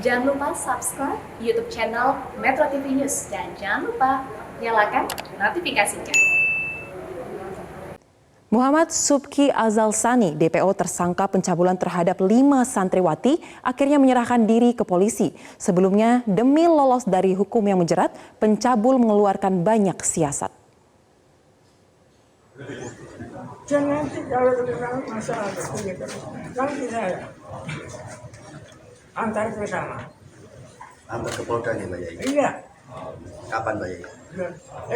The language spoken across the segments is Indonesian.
Jangan lupa subscribe YouTube channel Metro TV News dan jangan lupa nyalakan notifikasinya. Muhammad Subki Azalsani, DPO tersangka pencabulan terhadap 5 santriwati, akhirnya menyerahkan diri ke polisi. Sebelumnya, demi lolos dari hukum yang menjerat, pencabul mengeluarkan banyak siasat. Jangan kalau dengan masalah begitu, nanti saya antar ke sana. Antar ke Poldanya, Mbak Yai? Iya. Kapan, Mbak Yai?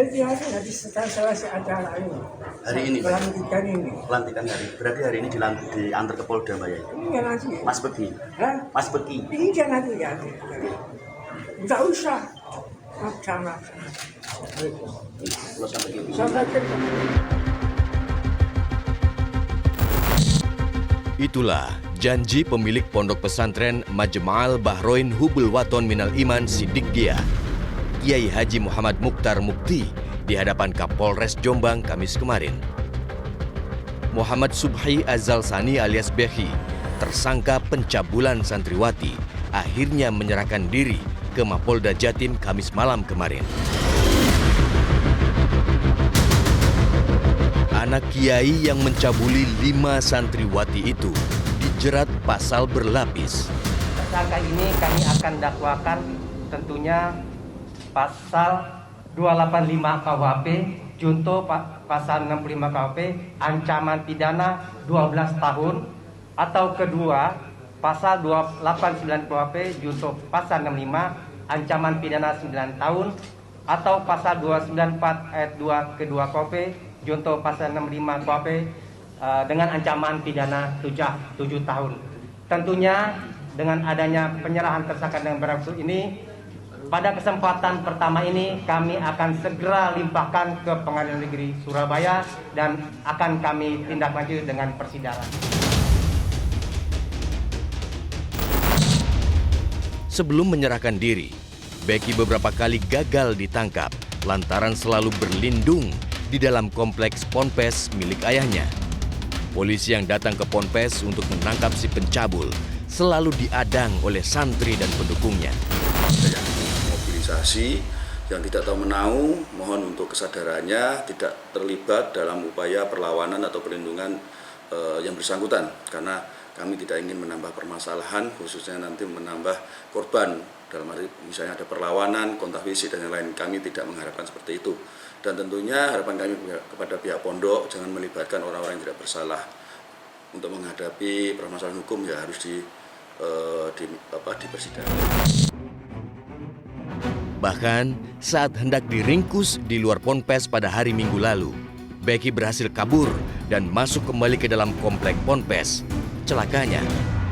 Itu nanti setelah selesai acara ini. Hari ini, Mbak? Pelantikan ini. Pelantikan hari. Berarti hari ini diantar ke Polda, Mbak Yai? Iya nanti. Mas Beki? Hah? Mas Beki? Iya nanti ya. Tidak usah. Sama. Sampai ke Sampai ke. Itulah janji pemilik pondok pesantren Majma'al Bahroin Hubul Waton Minal Iman Siddiqiyah, Kiai Haji Muhammad Mukhtar Mukti, di hadapan Kapolres Jombang Kamis kemarin. Muhammad Subhi Azalsani alias Behi, tersangka pencabulan santriwati, akhirnya menyerahkan diri ke Mapolda Jatim Kamis malam kemarin. Anak kiai yang mencabuli 5 santriwati itu dijerat pasal berlapis. Tersangka ini kami akan dakwakan tentunya pasal 285 KUHP, junto pasal 65 KUHP, ancaman pidana 12 tahun, atau kedua pasal 289 KUHP, junto pasal 65, ancaman pidana 9 tahun, atau pasal 294 ayat 2 kedua KUHP, junto pasal 65 KUHP dengan ancaman pidana 7 tahun. Tentunya dengan adanya penyerahan tersangka dengan barang bukti ini, pada kesempatan pertama ini kami akan segera limpahkan ke Pengadilan Negeri Surabaya dan akan kami tindak lanjut dengan persidangan. Sebelum menyerahkan diri, Beki beberapa kali gagal ditangkap lantaran selalu berlindung di dalam kompleks ponpes milik ayahnya. Polisi yang datang ke ponpes untuk menangkap si pencabul selalu diadang oleh santri dan pendukungnya. Mobilisasi yang tidak tahu menau, mohon untuk kesadarannya tidak terlibat dalam upaya perlawanan atau perlindungan yang bersangkutan, karena kami tidak ingin menambah permasalahan, khususnya nanti menambah korban dalam arti misalnya ada perlawanan, kontak fisik dan yang lain. Kami tidak mengharapkan seperti itu. Dan tentunya harapan kami kepada pihak pondok jangan melibatkan orang-orang yang tidak bersalah. Untuk menghadapi permasalahan hukum ya harus di persidangan. Bahkan saat hendak diringkus di luar ponpes pada hari Minggu lalu, Beki berhasil kabur dan masuk kembali ke dalam komplek ponpes. Celakanya,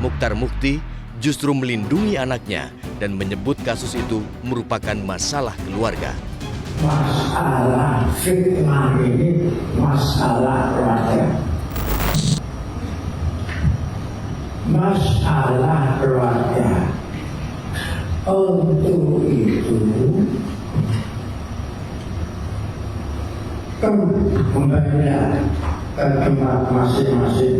Mukhtar Mukti justru melindungi anaknya dan menyebut kasus itu merupakan masalah keluarga. Masalah fitnah ini masalah keluarga. Masalah keluarga. Untuk itu kembali ke tempat masing-masing.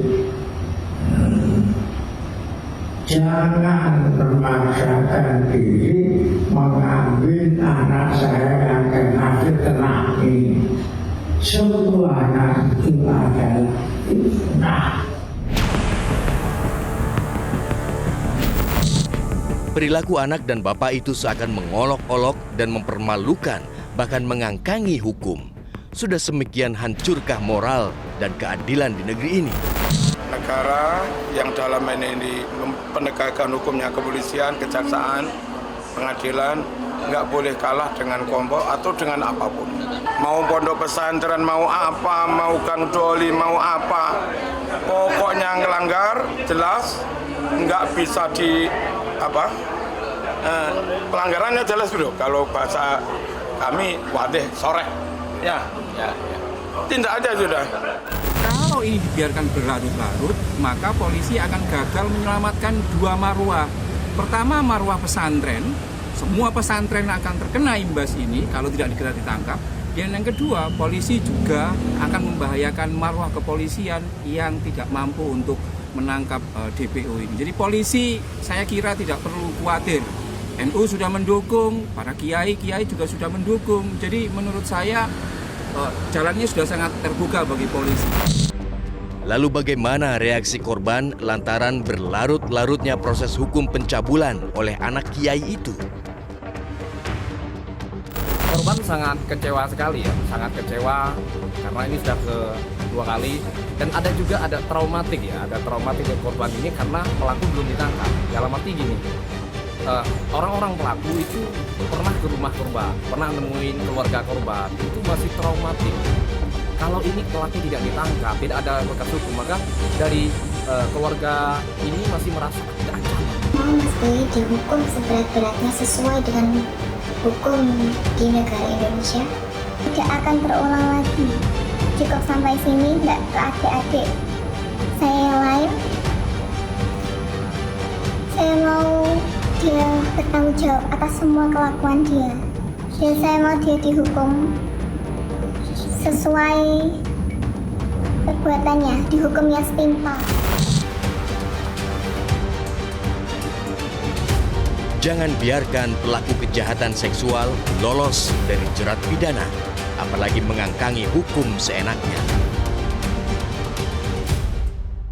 Jangan memaksakan diri mengambil anak saya yang kena fitnah ini. Semua anak itu adalah fitnah. Perilaku anak dan bapak itu seakan mengolok-olok dan mempermalukan, bahkan mengangkangi hukum. Sudah semikian hancurkah moral dan keadilan di negeri ini? Negara yang dalam ini penegakan hukumnya kepolisian, kejaksaan, pengadilan nggak boleh kalah dengan kelompok atau dengan apapun. Mau pondok pesantren, mau apa, mau Gang Doli, mau apa, pokoknya ngelanggar jelas nggak bisa pelanggarannya jelas dulu. Kalau bahasa kami wadih sore, ya. Tindak aja sudah. Kalau ini dibiarkan berlarut-larut, maka polisi akan gagal menyelamatkan 2 marwah. Pertama, marwah pesantren. Semua pesantren akan terkena imbas ini kalau tidak segera ditangkap. Dan yang kedua, polisi juga akan membahayakan marwah kepolisian yang tidak mampu untuk menangkap DPO ini. Jadi polisi saya kira tidak perlu khawatir. NU sudah mendukung, para kiai juga sudah mendukung. Jadi menurut saya jalannya sudah sangat terbuka bagi polisi. Lalu bagaimana reaksi korban lantaran berlarut-larutnya proses hukum pencabulan oleh anak kiai itu? Korban sangat kecewa sekali ya, sangat kecewa karena ini sudah kedua kali, dan ada traumatik ya, ada traumatik dari korban ini karena pelaku belum ditangkap. Dalam arti gini, orang-orang pelaku itu pernah ke rumah korban, pernah nemuin keluarga korban, itu masih traumatik. Kalau ini pelaku tidak ditangkap, tidak ada bekas hukum, maka dari keluarga ini masih merasa ancaman. Mesti dihukum seberat-beratnya sesuai dengan hukum di negara Indonesia. Tidak akan terulang lagi. Cukup sampai sini, nggak ke adik-adik saya yang lain. Saya mau dia bertanggung jawab atas semua kelakuan dia. Dan saya mau dia dihukum sesuai perbuatannya, dihukumnya setimpal. Jangan biarkan pelaku kejahatan seksual lolos dari jerat pidana, apalagi mengangkangi hukum seenaknya.